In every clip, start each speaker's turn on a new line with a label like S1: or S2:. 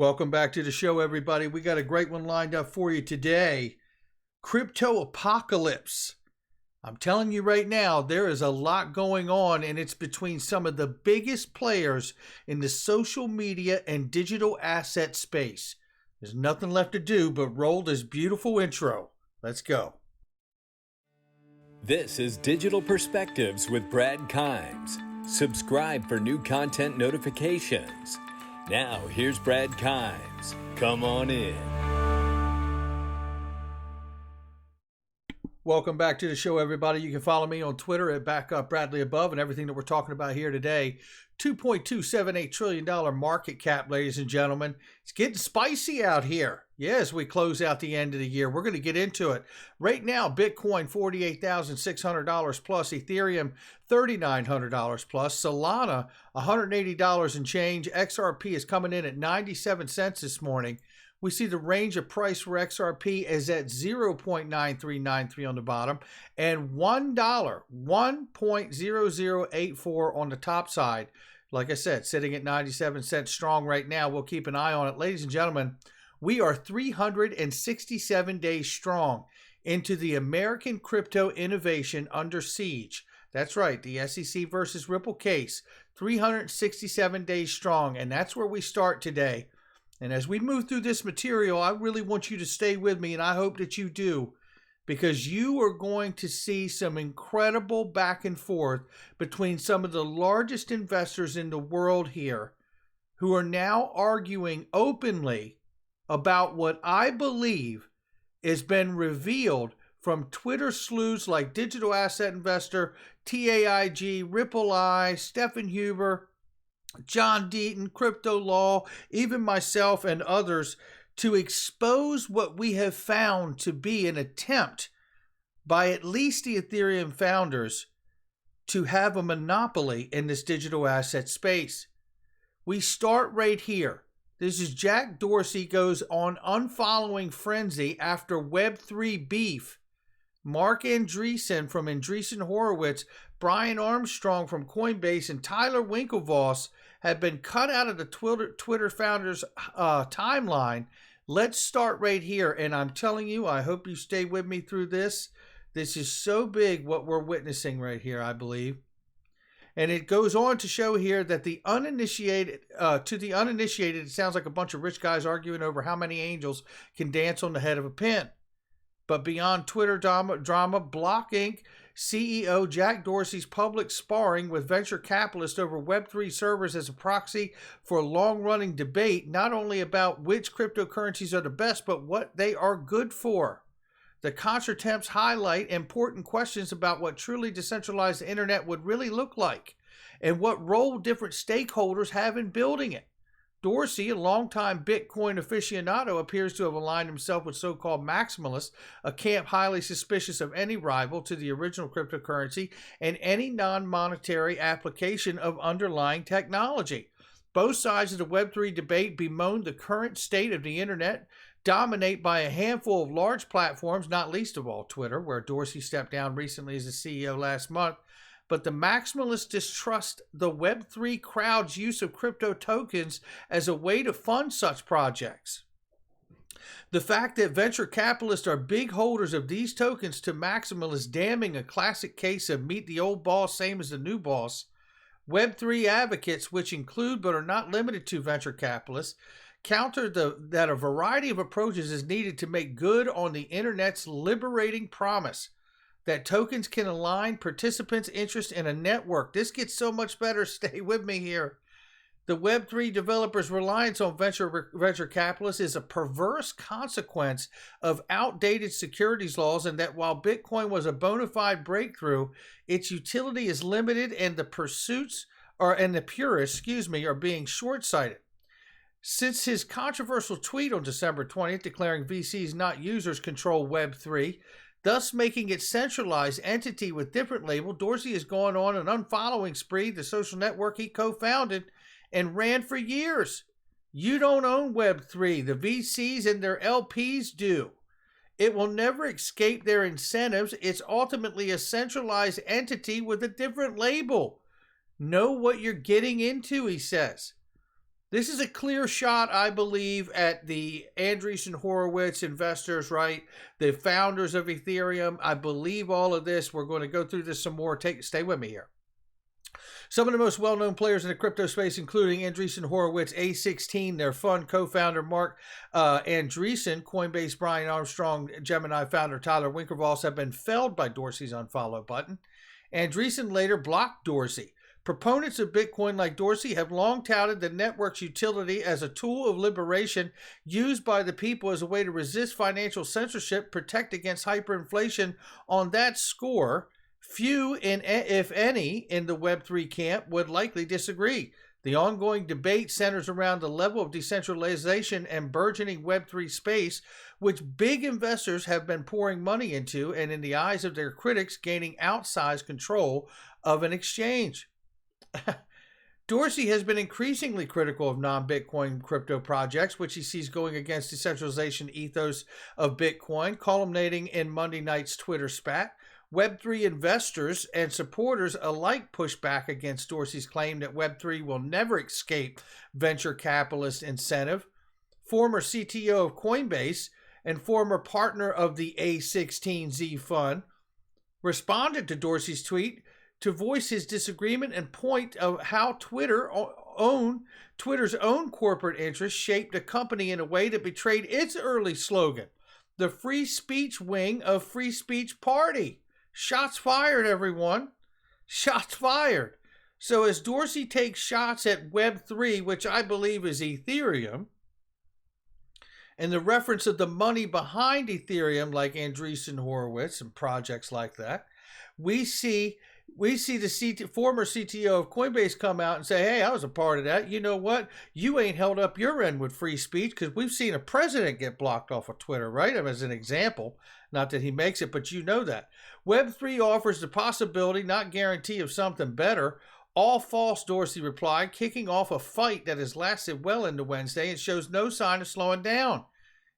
S1: Welcome back to the show, everybody. We got a great one lined up for you today. Crypto apocalypse. I'm telling you right now, there is a lot going on, and it's between some of the biggest players in the social media and digital asset space. There's nothing left to do but roll this beautiful intro. Let's go.
S2: This is Digital Perspectives with Brad Kimes. Subscribe for new content notifications. Now, here's Brad Kimes. Come on in.
S1: Welcome back to the show, everybody. You can follow me on Twitter at @BackUpBradleyAbove, and everything that we're talking about here today. $2.278 trillion market cap, ladies and gentlemen. It's getting spicy out here. Yes, we close out the end of the year. We're going to get into it. Right now, Bitcoin, $48,600 plus. Ethereum, $3,900 plus. Solana, $180 and change. XRP is coming in at 97 cents this morning. We see the range of price for XRP is at 0.9393 on the bottom and $1, 1.0084 on the top side. Like I said, sitting at 97 cents strong right now. We'll keep an eye on it. Ladies and gentlemen, we are 367 days strong into the American crypto innovation under siege. That's right, the SEC versus Ripple case, 367 days strong, and that's where we start today. And as we move through this material, I really want you to stay with me, and I hope that you do, because you are going to see some incredible back and forth between some of the largest investors in the world here who are now arguing openly about what I believe has been revealed from Twitter sleuths like Digital Asset Investor, TAIG, Ripple Eye, Stephen Huber, John Deaton, Crypto Law, even myself and others, to expose what we have found to be an attempt by at least the Ethereum founders to have a monopoly in this digital asset space. We start right here. This is Jack Dorsey goes on unfollowing frenzy after Web3 beef. Mark Andreessen from Andreessen Horowitz, Brian Armstrong from Coinbase, and Tyler Winklevoss have been cut out of the Twitter founders' timeline. Let's start right here, and I'm telling you, I hope you stay with me through this. This is so big what we're witnessing right here, I believe. And it goes on to show here that the uninitiated, it sounds like a bunch of rich guys arguing over how many angels can dance on the head of a pin. But beyond Twitter drama, Block Inc. CEO Jack Dorsey's public sparring with venture capitalists over Web3 servers as a proxy for a long-running debate, not only about which cryptocurrencies are the best, but what they are good for. The contretemps highlight important questions about what truly decentralized internet would really look like and what role different stakeholders have in building it. Dorsey, a longtime Bitcoin aficionado, appears to have aligned himself with so-called maximalists, a camp highly suspicious of any rival to the original cryptocurrency and any non-monetary application of underlying technology. Both sides of the Web3 debate bemoan the current state of the internet, dominated by a handful of large platforms, not least of all Twitter, where Dorsey stepped down recently as the CEO last month. But the maximalists distrust the Web3 crowd's use of crypto tokens as a way to fund such projects. The fact that venture capitalists are big holders of these tokens to maximalists damning a classic case of meet the old boss, same as the new boss. Web3 advocates, which include but are not limited to venture capitalists, counter that a variety of approaches is needed to make good on the internet's liberating promise that tokens can align participants' interest in a network. This gets so much better. Stay with me here. The Web3 developers' reliance on venture capitalists is a perverse consequence of outdated securities laws, and that while Bitcoin was a bona fide breakthrough, its utility is limited and the purists are being short-sighted. Since his controversial tweet on December 20th declaring VCs, not users, control Web3, thus making it centralized entity with different label, Dorsey has gone on an unfollowing spree, the social network he co-founded and ran for years. You don't own Web3. The VCs and their LPs do. It will never escape their incentives. It's ultimately a centralized entity with a different label. Know what you're getting into, he says. This is a clear shot, I believe, at the Andreessen Horowitz investors, right? The founders of Ethereum. I believe all of this. We're going to go through this some more. Stay with me here. Some of the most well-known players in the crypto space, including Andreessen Horowitz, A16, their fund co-founder Mark Andreessen, Coinbase Brian Armstrong, Gemini founder Tyler Winklevoss, have been felled by Dorsey's unfollow button. Andreessen later blocked Dorsey. Proponents of Bitcoin like Dorsey have long touted the network's utility as a tool of liberation used by the people as a way to resist financial censorship, protect against hyperinflation. On that score, few, if any, in the Web3 camp would likely disagree. The ongoing debate centers around the level of decentralization and burgeoning Web3 space, which big investors have been pouring money into, and in the eyes of their critics, gaining outsized control of an exchange. Dorsey has been increasingly critical of non-Bitcoin crypto projects, which he sees going against decentralization ethos of Bitcoin, culminating in Monday night's Twitter spat. Web3 investors and supporters alike push back against Dorsey's claim that Web3 will never escape venture capitalist incentive. Former CTO of Coinbase and former partner of the A16Z fund responded to Dorsey's tweet to voice his disagreement and point of how Twitter's own corporate interests shaped a company in a way that betrayed its early slogan, the free speech wing of Free Speech Party. Shots fired, everyone. Shots fired. So as Dorsey takes shots at Web3, which I believe is Ethereum, and the reference of the money behind Ethereum, like Andreessen Horowitz and projects like that, we see the former CTO of Coinbase come out and say, hey, I was a part of that. You know what? You ain't held up your end with free speech, because we've seen a president get blocked off of Twitter, right? As an example, not that he makes it, but you know that. Web3 offers the possibility, not guarantee, of something better. All false, Dorsey replied, kicking off a fight that has lasted well into Wednesday and shows no sign of slowing down.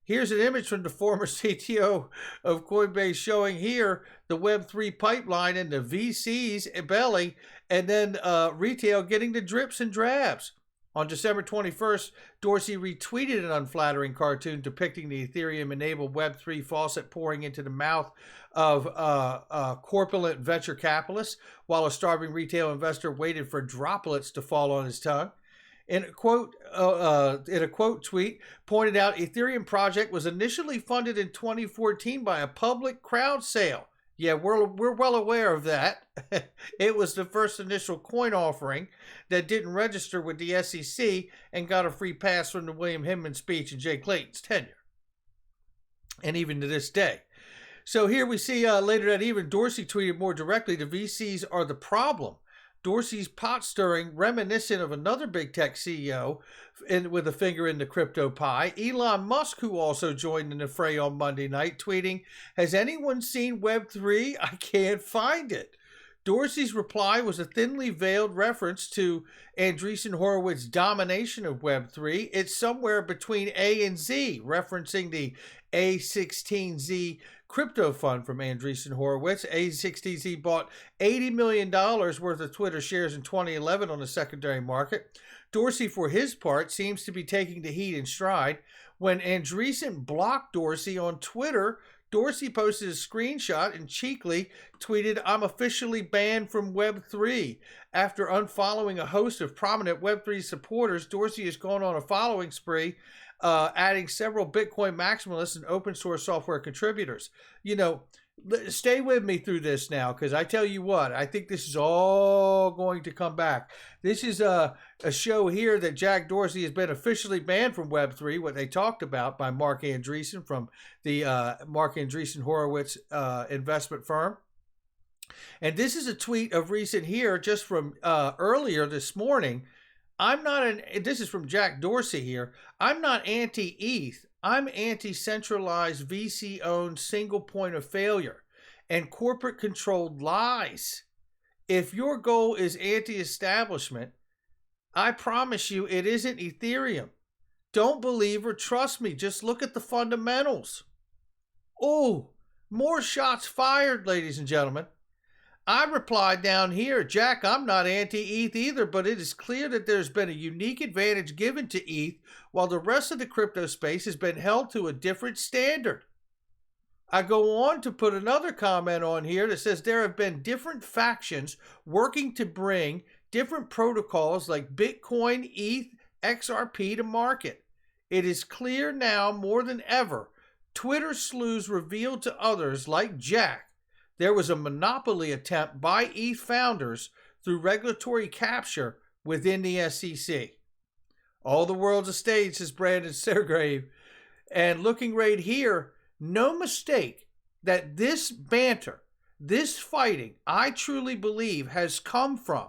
S1: Here's an image from the former CTO of Coinbase showing here the Web3 pipeline and the VC's belly, and then retail getting the drips and drabs. On December 21st, Dorsey retweeted an unflattering cartoon depicting the Ethereum-enabled Web3 faucet pouring into the mouth of corpulent venture capitalists, while a starving retail investor waited for droplets to fall on his tongue. In a quote tweet, pointed out Ethereum project was initially funded in 2014 by a public crowd sale. Yeah, we're well aware of that. It was the first initial coin offering that didn't register with the SEC and got a free pass from the William Hinman speech and Jay Clayton's tenure. And even to this day. So here we see later that even Dorsey tweeted more directly, the VCs are the problem. Dorsey's pot stirring, reminiscent of another big tech CEO with a finger in the crypto pie, Elon Musk, who also joined in the fray on Monday night, tweeting, has anyone seen Web3? I can't find it. Dorsey's reply was a thinly veiled reference to Andreessen Horowitz's domination of Web3. It's somewhere between A and Z, referencing the A16Z crypto fund from Andreessen Horowitz. A16Z bought $80 million worth of Twitter shares in 2011 on the secondary market. Dorsey, for his part, seems to be taking the heat in stride. When Andreessen blocked Dorsey on Twitter, Dorsey posted a screenshot and cheekily tweeted, I'm officially banned from Web3. After unfollowing a host of prominent Web3 supporters, Dorsey has gone on a following spree, adding several Bitcoin maximalists and open source software contributors. You know, stay with me through this now, because I tell you what, I think this is all going to come back. This is a show here that Jack Dorsey has been officially banned from Web3, what they talked about by Mark Andreessen from the Mark Andreessen Horowitz investment firm. And this is a tweet of recent here, just from earlier this morning. This is from Jack Dorsey here. I'm not anti-ETH. I'm anti-centralized VC-owned single point of failure and corporate-controlled lies. If your goal is anti-establishment, I promise you it isn't Ethereum. Don't believe or trust me. Just look at the fundamentals. Oh, more shots fired, ladies and gentlemen. I replied down here, Jack, I'm not anti-ETH either, but it is clear that there's been a unique advantage given to ETH while the rest of the crypto space has been held to a different standard. I go on to put another comment on here that says there have been different factions working to bring different protocols like Bitcoin, ETH, XRP to market. It is clear now more than ever, Twitter sleuths revealed to others like Jack there was a monopoly attempt by ETH founders through regulatory capture within the SEC. All the world's a stage, says Brandon Sergrave. And looking right here, no mistake that this banter, this fighting, I truly believe has come from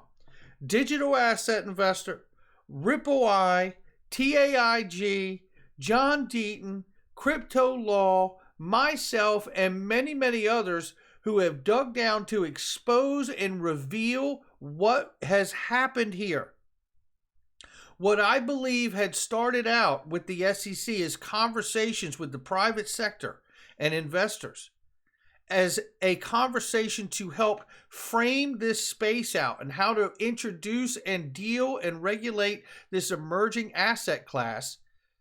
S1: digital asset investor, Ripple I, TAIG, John Deaton, Crypto Law, myself, and many, many others who have dug down to expose and reveal what has happened here. What I believe had started out with the SEC is conversations with the private sector and investors as a conversation to help frame this space out and how to introduce and deal and regulate this emerging asset class,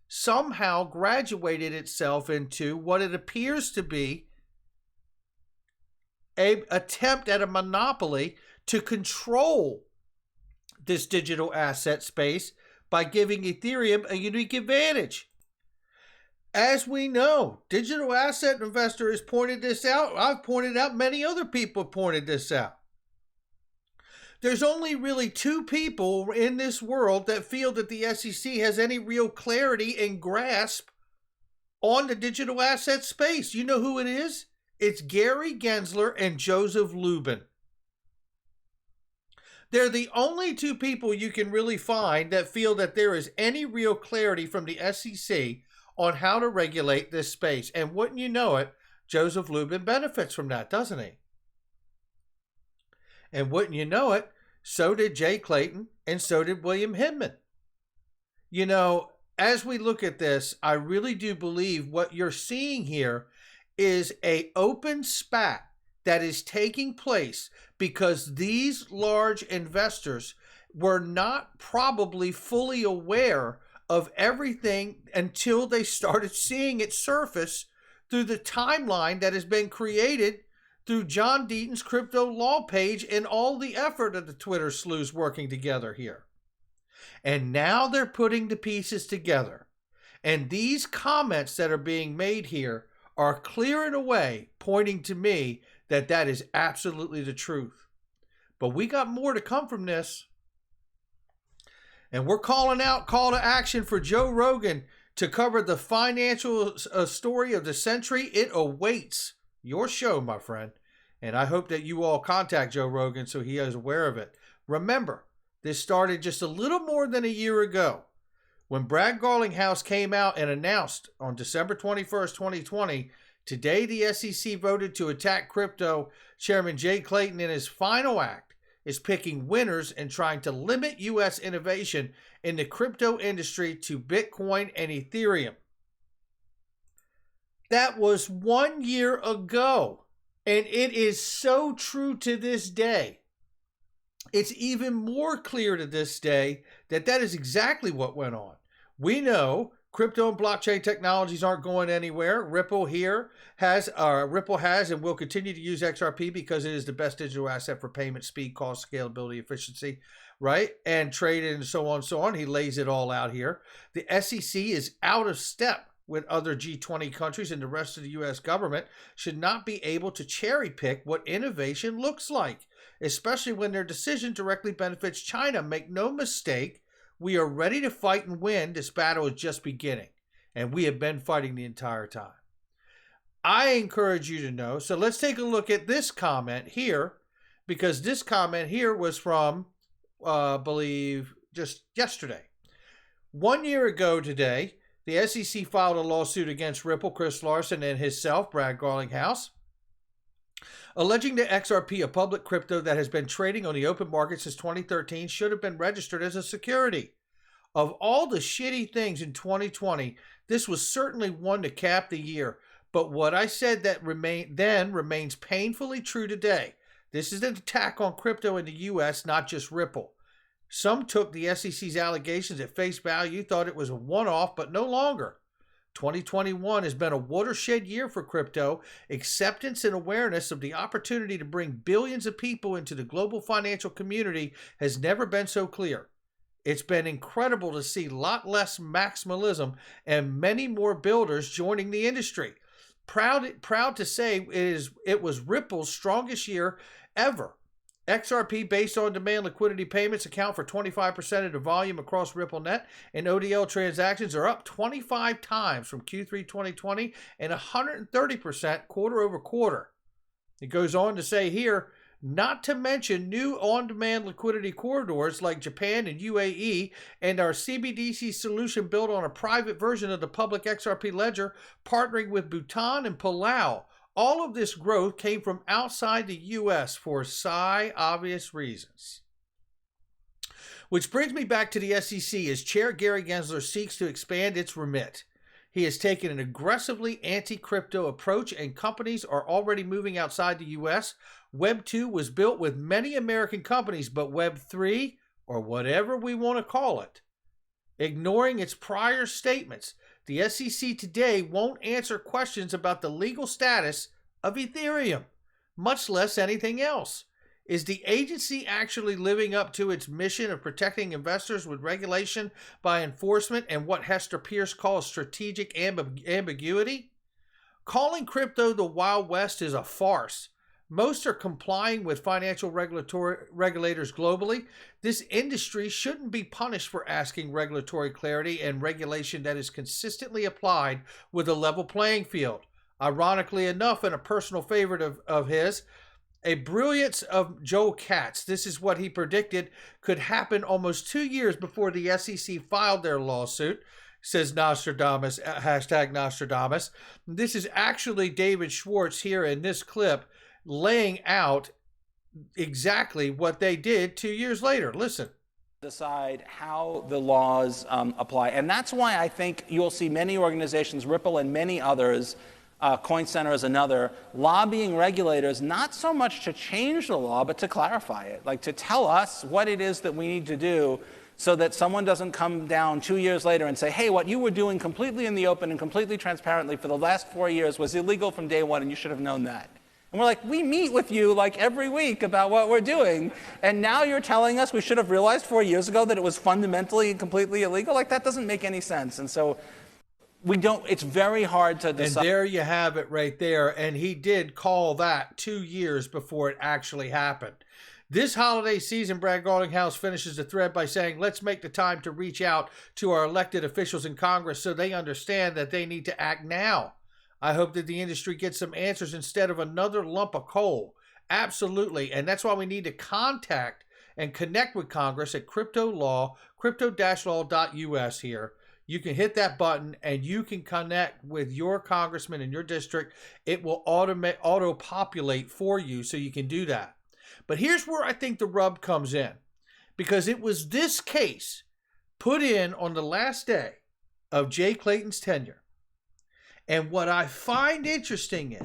S1: somehow graduated itself into what it appears to be an attempt at a monopoly to control this digital asset space by giving Ethereum a unique advantage. As we know, digital asset investor has pointed this out. I've pointed out, many other people pointed this out. There's only really two people in this world that feel that the SEC has any real clarity and grasp on the digital asset space. You know who it is? It's Gary Gensler and Joseph Lubin. They're the only two people you can really find that feel that there is any real clarity from the SEC on how to regulate this space. And wouldn't you know it, Joseph Lubin benefits from that, doesn't he? And wouldn't you know it, so did Jay Clayton and so did William Hinman. You know, as we look at this, I really do believe what you're seeing here is an open spat that is taking place because these large investors were not probably fully aware of everything until they started seeing it surface through the timeline that has been created through John Deaton's Crypto Law page and all the effort of the Twitter sleuths working together here. And now they're putting the pieces together. And these comments that are being made here are clear in a way pointing to me that that is absolutely the truth. But we got more to come from this. And we're calling out call to action for Joe Rogan to cover the financial story of the century. It awaits your show, my friend. And I hope that you all contact Joe Rogan so he is aware of it. Remember, this started just a little more than a year ago when Brad Garlinghouse came out and announced on December 21st, 2020, today the SEC voted to attack crypto. Chairman Jay Clayton in his final act is picking winners and trying to limit U.S. innovation in the crypto industry to Bitcoin and Ethereum. That was 1 year ago, and it is so true to this day. It's even more clear to this day that that is exactly what went on. We know crypto and blockchain technologies aren't going anywhere. Ripple has and will continue to use XRP because it is the best digital asset for payment, speed, cost, scalability, efficiency, right? And trade and so on and so on. He lays it all out here. The SEC is out of step with other G20 countries, and the rest of the U.S. government should not be able to cherry pick what innovation looks like, especially when their decision directly benefits China. Make no mistake, we are ready to fight and win. This battle is just beginning, and we have been fighting the entire time. I encourage you to know. So let's take a look at this comment here, because this comment here was from, I believe, just yesterday. 1 year ago today, the SEC filed a lawsuit against Ripple, Chris Larsen, and himself, Brad Garlinghouse, alleging that XRP, a public crypto that has been trading on the open market since 2013, should have been registered as a security. Of all the shitty things in 2020, this was certainly one to cap the year. But what I said that remains painfully true today. This is an attack on crypto in the U.S., not just Ripple. Some took the SEC's allegations at face value, thought it was a one-off, but no longer. 2021 has been a watershed year for crypto. Acceptance and awareness of the opportunity to bring billions of people into the global financial community has never been so clear. It's been incredible to see a lot less maximalism and many more builders joining the industry. Proud to say it was Ripple's strongest year ever. XRP based on demand liquidity payments account for 25% of the volume across RippleNet, and ODL transactions are up 25 times from Q3 2020 and 130% quarter over quarter. It goes on to say here, not to mention new on-demand liquidity corridors like Japan and UAE, and our CBDC solution built on a private version of the public XRP ledger, partnering with Bhutan and Palau. All of this growth came from outside the U.S. for obvious reasons. Which brings me back to the SEC as Chair Gary Gensler seeks to expand its remit. He has taken an aggressively anti-crypto approach, and companies are already moving outside the U.S. Web2 was built with many American companies, but Web3, or whatever we want to call it, ignoring its prior statements, the SEC today won't answer questions about the legal status of Ethereum, much less anything else. Is the agency actually living up to its mission of protecting investors with regulation by enforcement and what Hester Pierce calls strategic ambiguity? Calling crypto the Wild West is a farce. Most are complying with financial regulators globally. This industry shouldn't be punished for asking regulatory clarity and regulation that is consistently applied with a level playing field. Ironically enough, and a personal favorite of his, a brilliance of Joel Katz. This is what he predicted could happen almost 2 years before the SEC filed their lawsuit, says Nostradamus, hashtag Nostradamus. This is actually David Schwartz here in this clip laying out exactly what they did 2 years later. Listen.
S3: Decide how the laws apply. And that's why I think you'll see many organizations, Ripple and many others, Coin Center is another, lobbying regulators not so much to change the law, but to clarify it, like to tell us what it is that we need to do so that someone doesn't come down 2 years later and say, hey, what you were doing completely in the open and completely transparently for the last 4 years was illegal from day one, and you should have known that. And we're like, we meet with you like every week about what we're doing, and now you're telling us we should have realized 4 years ago that it was fundamentally and completely illegal? Like, that doesn't make any sense. And so we don't, it's very hard to decide.
S1: And there you have it right there. And he did call that 2 years before it actually happened. This holiday season, Brad Garlinghouse finishes the thread by saying, let's make the time to reach out to our elected officials in Congress so they understand that they need to act now. I hope that the industry gets some answers instead of another lump of coal. Absolutely. And that's why we need to contact and connect with Congress at crypto-law.us here. You can hit that button and you can connect with your congressman in your district. It will auto-populate for you so you can do that. But here's where I think the rub comes in, because it was this case put in on the last day of Jay Clayton's tenure. And what I find interesting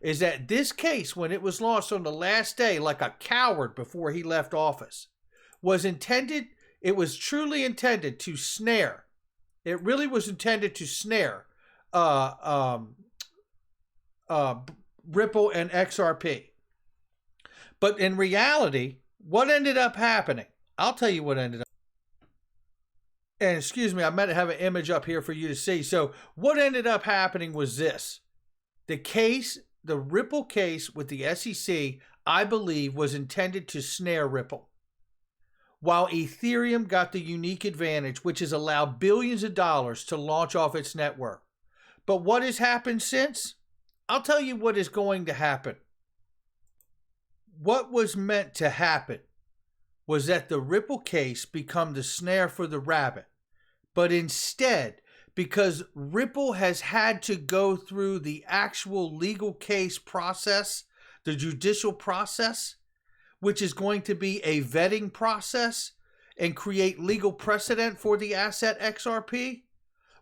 S1: is that this case, when it was launched on the last day, like a coward before he left office, it was truly intended to snare. It really was intended to snare Ripple and XRP. But in reality, what ended up happening? I'll tell you what ended up. And excuse me, I meant to have an image up here for you to see. So what ended up happening was this. The Ripple case with the SEC, I believe, was intended to snare Ripple, while Ethereum got the unique advantage, which has allowed billions of dollars to launch off its network. But what has happened since? I'll tell you what is going to happen. What was meant to happen was that the Ripple case become the snare for the rabbit. But instead, because Ripple has had to go through the actual legal case process, the judicial process, which is going to be a vetting process and create legal precedent for the asset XRP,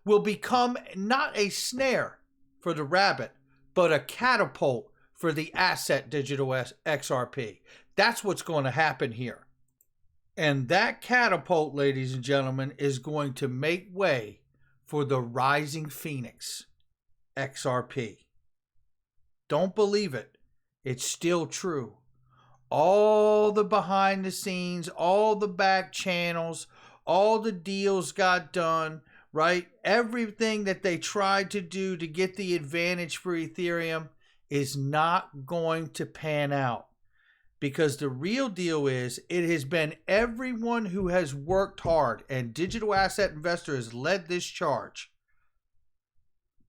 S1: will become not a snare for the rabbit, but a catapult for the asset digital XRP. That's what's going to happen here. And that catapult, ladies and gentlemen, is going to make way for the rising phoenix, XRP. Don't believe it. It's still true. All the behind the scenes, all the back channels, all the deals got done, right? Everything that they tried to do to get the advantage for Ethereum is not going to pan out. Because the real deal is, it has been everyone who has worked hard, and digital asset investor has led this charge.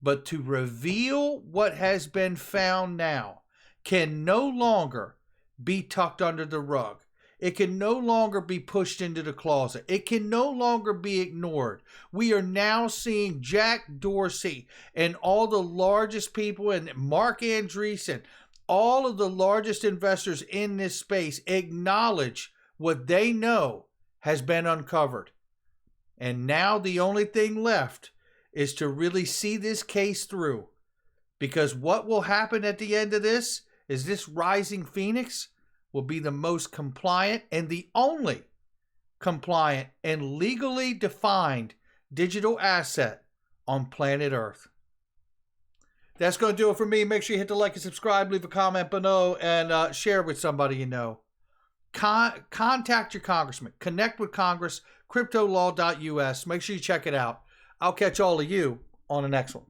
S1: But to reveal what has been found now can no longer be tucked under the rug. It can no longer be pushed into the closet. It can no longer be ignored. We are now seeing Jack Dorsey and all the largest people, and Mark Andreseen, all of the largest investors in this space acknowledge what they know has been uncovered. And now the only thing left is to really see this case through. Because what will happen at the end of this is this rising phoenix will be the most compliant and the only compliant and legally defined digital asset on planet Earth. That's going to do it for me. Make sure you hit the like and subscribe, leave a comment below, and share with somebody you know. Contact your congressman. Connect with Congress, cryptolaw.us. Make sure you check it out. I'll catch all of you on the next one.